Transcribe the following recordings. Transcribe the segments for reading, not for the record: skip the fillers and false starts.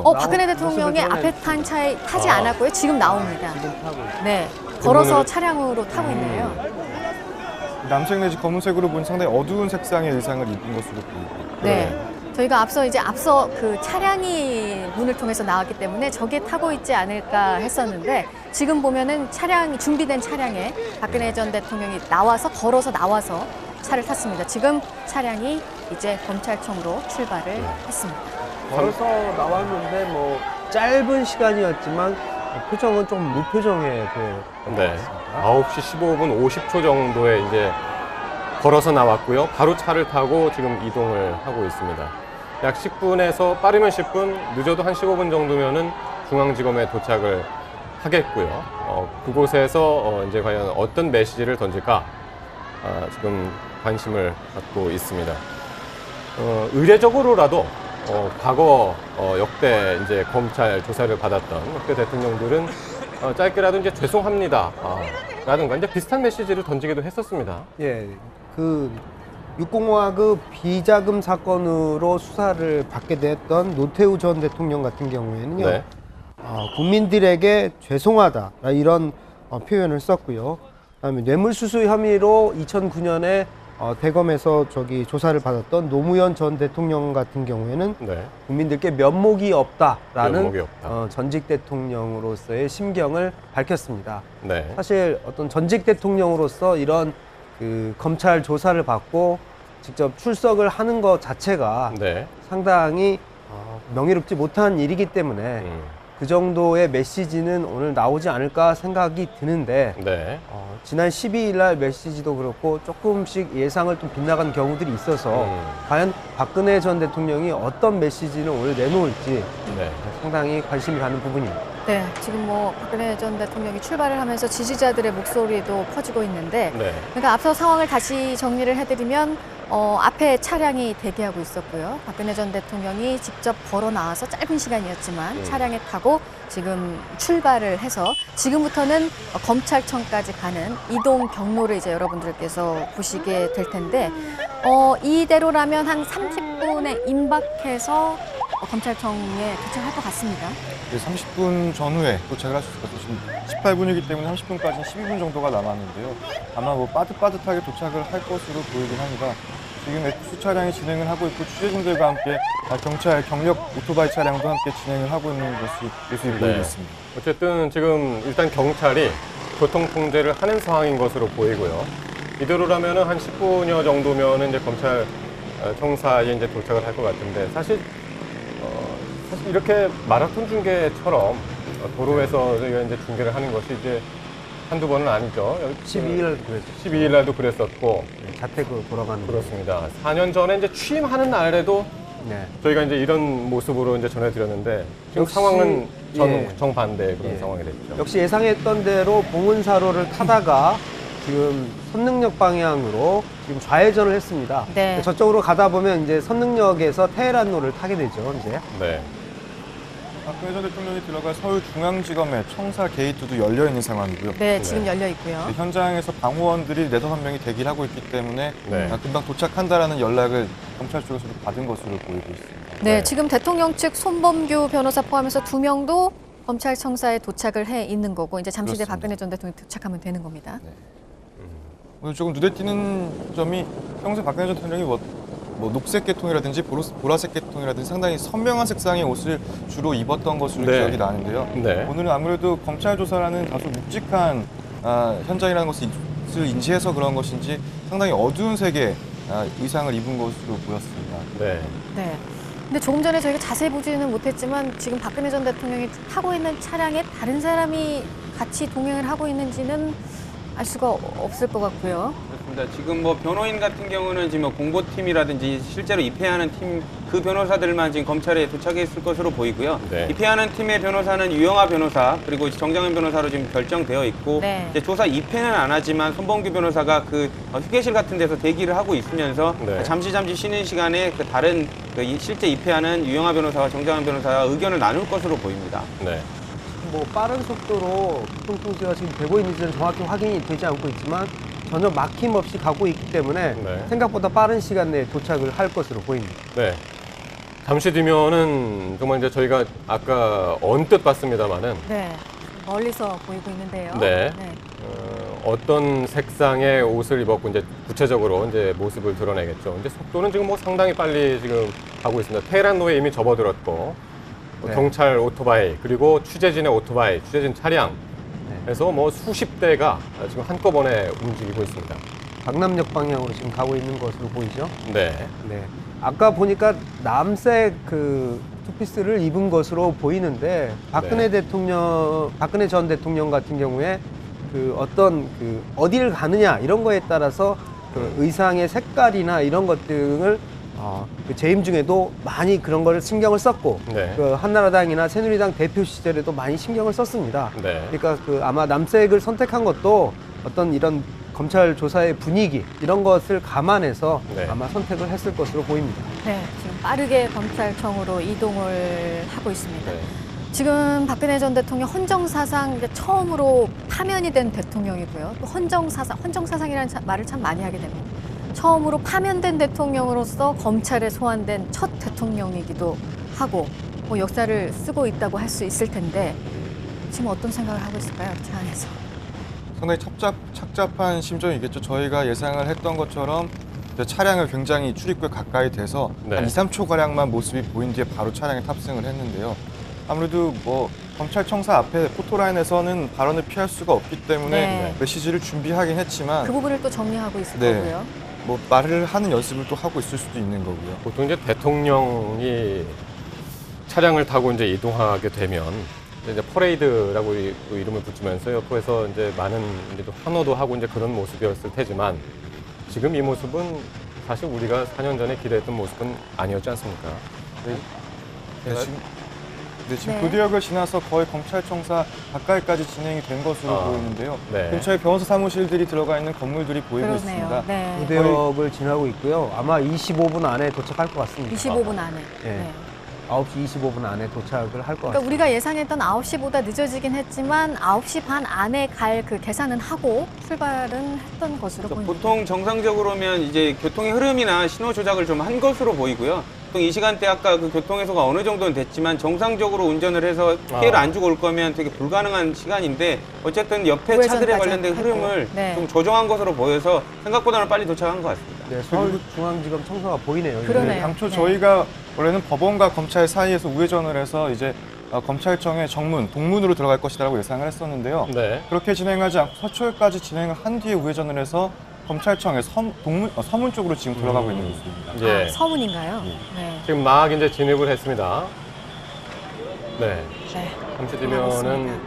박근혜 대통령이 앞에 탄 차에 타지 않았고요. 지금 나옵니다. 지금 타고 있어요. 네, 걸어서 차량으로 타고 있네요. 남색 내지 검은색으로 보니 상당히 어두운 색상의 의상을 입은 것으로 보이고. 네. 저희가 앞서 그 차량이 문을 통해서 나왔기 때문에 저게 타고 있지 않을까 했었는데 지금 보면은 준비된 차량에 박근혜 전 대통령이 걸어서 나와서 차를 탔습니다. 지금 차량이 이제 검찰청으로 출발을 했습니다. 걸어서 나왔는데 뭐 짧은 시간이었지만 표정은 좀 무표정해 보였던 것 네. 같습니다. 9시 15분 50초 정도에 이제 걸어서 나왔고요. 바로 차를 타고 지금 이동을 하고 있습니다. 약 10분에서 빠르면 10분, 늦어도 한 15분 정도면은 중앙지검에 도착을 하겠고요. 그곳에서 이제 과연 어떤 메시지를 던질까 지금 관심을 갖고 있습니다. 의례적으로라도 과거 역대 이제 검찰 조사를 받았던 역대 대통령들은 짧게라도 이제 죄송합니다 라든가 이제 비슷한 메시지를 던지기도 했었습니다. 예, 그 6공화국 비자금 사건으로 수사를 받게 됐던 노태우 전 대통령 같은 경우에는요, 네. 국민들에게 죄송하다 이런 표현을 썼고요. 그다음에 뇌물수수 혐의로 2009년에 대검에서 조사를 받았던 노무현 전 대통령 같은 경우에는 네. 국민들께 면목이 없다라는 면목이 없다. 전직 대통령으로서의 심경을 밝혔습니다. 네. 사실 어떤 전직 대통령으로서 이런 그 검찰 조사를 받고 직접 출석을 하는 것 자체가 네. 상당히 명예롭지 못한 일이기 때문에 그 정도의 메시지는 오늘 나오지 않을까 생각이 드는데 네. 지난 12일 날 메시지도 그렇고 조금씩 예상을 좀 빗나간 경우들이 있어서 과연 박근혜 전 대통령이 어떤 메시지를 오늘 내놓을지 네. 상당히 관심이 가는 부분입니다. 네, 지금 박근혜 전 대통령이 출발을 하면서 지지자들의 목소리도 커지고 있는데 네. 그러니까 앞서 상황을 다시 정리를 해드리면 앞에 차량이 대기하고 있었고요. 박근혜 전 대통령이 직접 걸어 나와서 짧은 시간이었지만 차량에 타고 지금 출발을 해서 지금부터는 검찰청까지 가는 이동 경로를 이제 여러분들께서 보시게 될 텐데 이대로라면 한 30분에 임박해서 검찰청에 도착할 것 같습니다. 30분 전후에 도착을 할 수 있을 것 같아요. 지금 18분이기 때문에 30분까지는 12분 정도가 남았는데요. 아마 빠듯빠듯하게 도착을 할 것으로 보이긴 합니다. 지금 F 차량이 진행을 하고 있고 취재진들과 함께 경찰 경력 오토바이 차량도 함께 진행을 하고 있는 모습이 보이고 있습니다. 어쨌든 지금 일단 경찰이 교통 통제를 하는 상황인 것으로 보이고요. 이대로라면은 한 10분여 정도면은 이제 검찰 청사에 이제 도착을 할 것 같은데 사실 이렇게 마라톤 중계처럼 도로에서 저희가 이제 중계를 하는 것이 이제 한두 번은 아니죠. 12일 그랬죠. 12일 날도 그랬었고. 자택으로 돌아가는 그렇습니다. 4년 전에 이제 취임하는 날에도 네. 저희가 이제 이런 모습으로 이제 전해드렸는데 지금 역시, 상황은 예. 정반대 그런 예. 상황이 됐죠. 역시 예상했던 대로 봉은사로를 타다가 지금 선릉역 방향으로 지금 좌회전을 했습니다. 네. 저쪽으로 가다 보면 이제 선릉역에서 테헤란로를 타게 되죠, 이제. 네. 박근혜 전 대통령이 들어갈 서울중앙지검의 청사 게이트도 열려 있는 상황이고요. 네, 지금 열려 있고요. 현장에서 방호원들이 4~5명이 대기를 하고 있기 때문에 네. 금방 도착한다라는 연락을 검찰 쪽에서도 받은 것으로 보이고 있습니다. 네, 네. 지금 대통령 측 손범규 변호사 포함해서 2명도 검찰청사에 도착을 해 있는 거고 이제 잠시 뒤에 그렇습니다. 박근혜 전 대통령이 도착하면 되는 겁니다. 오늘 조금 눈에 띄는 점이 평소에 박근혜 전 대통령이 뭐 녹색 계통이라든지 보라색 계통이라든지 상당히 선명한 색상의 옷을 주로 입었던 것으로 네. 기억이 나는데요. 네. 오늘은 아무래도 검찰 조사라는 다소 묵직한 현장이라는 것을 인지해서 그런 것인지 상당히 어두운 색의 의상을 입은 것으로 보였습니다. 네. 네. 근데 조금 전에 저희가 자세히 보지는 못했지만 지금 박근혜 전 대통령이 타고 있는 차량에 다른 사람이 같이 동행을 하고 있는지는 알 수가 없을 것 같고요. 그렇습니다. 지금 뭐 변호인 같은 경우는 지금 뭐 공보팀이라든지 실제로 입회하는 팀 그 변호사들만 지금 검찰에 도착했을 것으로 보이고요. 네. 입회하는 팀의 변호사는 유영하 변호사 그리고 정장현 변호사로 지금 결정되어 있고 네. 이제 조사 입회는 안 하지만 손범규 변호사가 그 휴게실 같은 데서 대기를 하고 있으면서 네. 잠시 쉬는 시간에 그 다른 실제 입회하는 유영하 변호사와 정장현 변호사와 의견을 나눌 것으로 보입니다. 네. 뭐 빠른 속도로 교통 통제가 지금 되고 있는지는 정확히 확인이 되지 않고 있지만 전혀 막힘 없이 가고 있기 때문에 네. 생각보다 빠른 시간 내에 도착을 할 것으로 보입니다. 네. 잠시 뒤면은 정말 이제 저희가 아까 언뜻 봤습니다만은 네. 멀리서 보이고 있는데요. 네. 어떤 색상의 옷을 입었고 이제 구체적으로 이제 모습을 드러내겠죠. 이제 속도는 지금 뭐 상당히 빨리 지금 가고 있습니다. 테헤란로에 이미 접어들었고 뭐 네. 경찰 오토바이 그리고 취재진의 오토바이, 취재진 차량 해서 뭐 수십 대가 지금 한꺼번에 움직이고 있습니다. 강남역 방향으로 지금 가고 있는 것으로 보이죠? 네. 네. 아까 보니까 남색 그 투피스를 입은 것으로 보이는데 박근혜 박근혜 전 대통령 같은 경우에 그 어떤 그 어디를 가느냐 이런 거에 따라서 그 의상의 색깔이나 이런 것 등을 그 재임 중에도 많이 그런 거를 신경을 썼고 네. 그 한나라당이나 새누리당 대표 시절에도 많이 신경을 썼습니다. 네. 그러니까 그 아마 남색을 선택한 것도 어떤 이런 검찰 조사의 분위기 이런 것을 감안해서 네. 아마 선택을 했을 것으로 보입니다. 네, 지금 빠르게 검찰청으로 이동을 하고 있습니다. 네. 지금 박근혜 전 대통령 헌정사상 처음으로 파면이 된 대통령이고요. 또 헌정사상이라는 말을 참 많이 하게 됩니다. 처음으로 파면된 대통령으로서 검찰에 소환된 첫 대통령이기도 하고 뭐 역사를 쓰고 있다고 할 수 있을 텐데 지금 어떤 생각을 하고 있을까요? 차 안에서. 상당히 착잡한 심정이겠죠. 저희가 예상을 했던 것처럼 이제 차량을 굉장히 출입구에 가까이 돼서 네. 한 2, 3초 가량만 모습이 보인 뒤에 바로 차량에 탑승을 했는데요. 아무래도 뭐 검찰청사 앞에 포토라인에서는 발언을 피할 수가 없기 때문에 네. 메시지를 준비하긴 했지만 그 부분을 또 정리하고 있을 네. 거고요. 뭐 말을 하는 연습을 또 하고 있을 수도 있는 거고요. 보통 이제 대통령이 차량을 타고 이제 이동하게 되면 이제 퍼레이드라고 또 이름을 붙이면서 옆에서 이제 많은 이제 또 환호도 하고 이제 그런 모습이었을 테지만 지금 이 모습은 사실 우리가 4년 전에 기대했던 모습은 아니었지 않습니까? 네, 지금 네. 교대역을 지나서 거의 검찰청사 가까이까지 진행이 된 것으로 보이는데요. 네. 근처에 변호사 사무실들이 들어가 있는 건물들이 보이고 그러네요. 있습니다. 네. 구대역을 지나고 있고요. 아마 25분 안에 도착할 것 같습니다. 25분 안에. 네. 네. 9시 25분 안에 도착을 할 것 그러니까 같습니다. 우리가 예상했던 9시보다 늦어지긴 했지만 9시 반 안에 갈 그 계산은 하고 출발은 했던 것으로 보입니다. 보통 정상적으로면 이제 교통의 흐름이나 신호 조작을 좀 한 것으로 보이고요. 보통 이 시간대 아까 그 교통해소가 어느 정도는 됐지만 정상적으로 운전을 해서 피해를 안 주고 올 거면 되게 불가능한 시간인데 어쨌든 옆에 차들에 우회전까지 관련된 했고. 흐름을 네. 좀 조정한 것으로 보여서 생각보다는 빨리 도착한 것 같습니다. 네, 서울중앙지검 청사가 보이네요. 그러네요. 당초 네. 저희가 원래는 법원과 검찰 사이에서 우회전을 해서 이제 검찰청의 정문, 동문으로 들어갈 것이라고 예상을 했었는데요. 네. 그렇게 진행하지 않고 서초역까지 진행을 한 뒤에 우회전을 해서 검찰청의 서문 쪽으로 지금 들어가고 있는 모습입니다. 예. 아, 서문인가요? 네. 지금 막 이제 진입을 했습니다. 네. 네. 잠시 뒤면은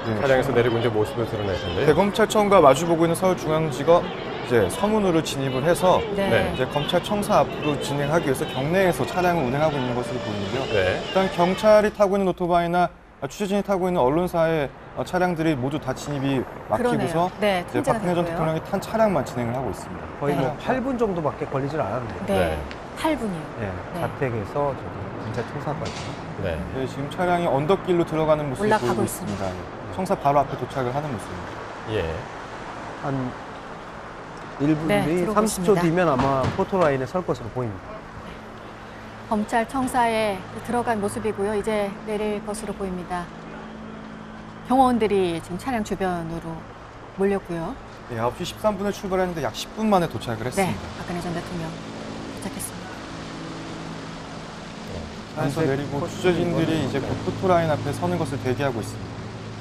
네. 차량에서 내리고 이제 모습을 드러낼 텐데요. 대검찰청과 마주보고 있는 서울중앙지검 이제 서문으로 진입을 해서 네. 네. 이제 검찰청사 앞으로 진행하기 위해서 경내에서 차량을 운행하고 있는 것으로 보이는데요. 네. 일단 경찰이 타고 있는 오토바이나 취재진이 타고 있는 언론사의 차량들이 모두 다 진입이 막히고서 그러네요. 네, 이제 통제가 박근혜 전 됐고요. 대통령이 탄 차량만 진행을 하고 있습니다. 거의 네. 뭐 8분 정도밖에 걸리질 않았네요. 네. 네. 8분이요. 네, 네. 자택에서 저기 진짜 청사까지. 네. 네, 지금 차량이 언덕길로 들어가는 모습이 올라가고 보이고 있습니다. 있습니다. 청사 바로 앞에 도착을 하는 모습입니다. 예. 한 1분 네, 뒤, 들어오고 30초 있습니다. 뒤면 아마 포토라인에 설 것으로 보입니다. 검찰청사에 들어간 모습이고요. 이제 내릴 것으로 보입니다. 경호원들이 지금 차량 주변으로 몰렸고요. 네, 9시 13분에 출발했는데 약 10분 만에 도착을 네, 했습니다. 박근혜 전 대통령 도착했습니다. 차에서 밤새 내리고 코트 취재진들이 입었는데. 이제 곧 포토라인 앞에 서는 것을 대기하고 있습니다.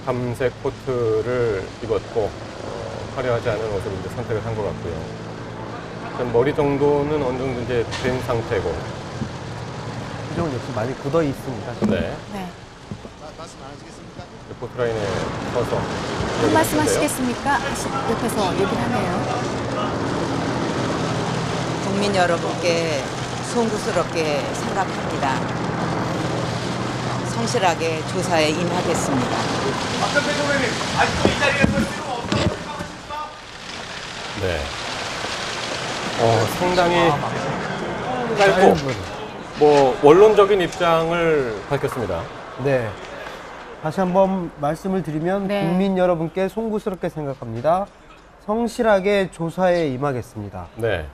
감색 코트를 입었고 화려하지 않은 옷을 이제 선택을 한 것 같고요. 좀 머리 정도는 어느 정도 이제 된 상태고. 표정은 역시 많이 굳어 있습니다. 네. 네. 포트라인에 서서 한 말씀 하시겠습니까? 옆에서 얘기를 하네요. 국민 여러분께 송구스럽게 생각합니다. 성실하게 조사에 임하겠습니다. 네. 상당히 짧고 뭐 원론적인 입장을 밝혔습니다. 네. 다시 한번 말씀을 드리면 네. 국민 여러분께 송구스럽게 생각합니다. 성실하게 조사에 임하겠습니다. 네.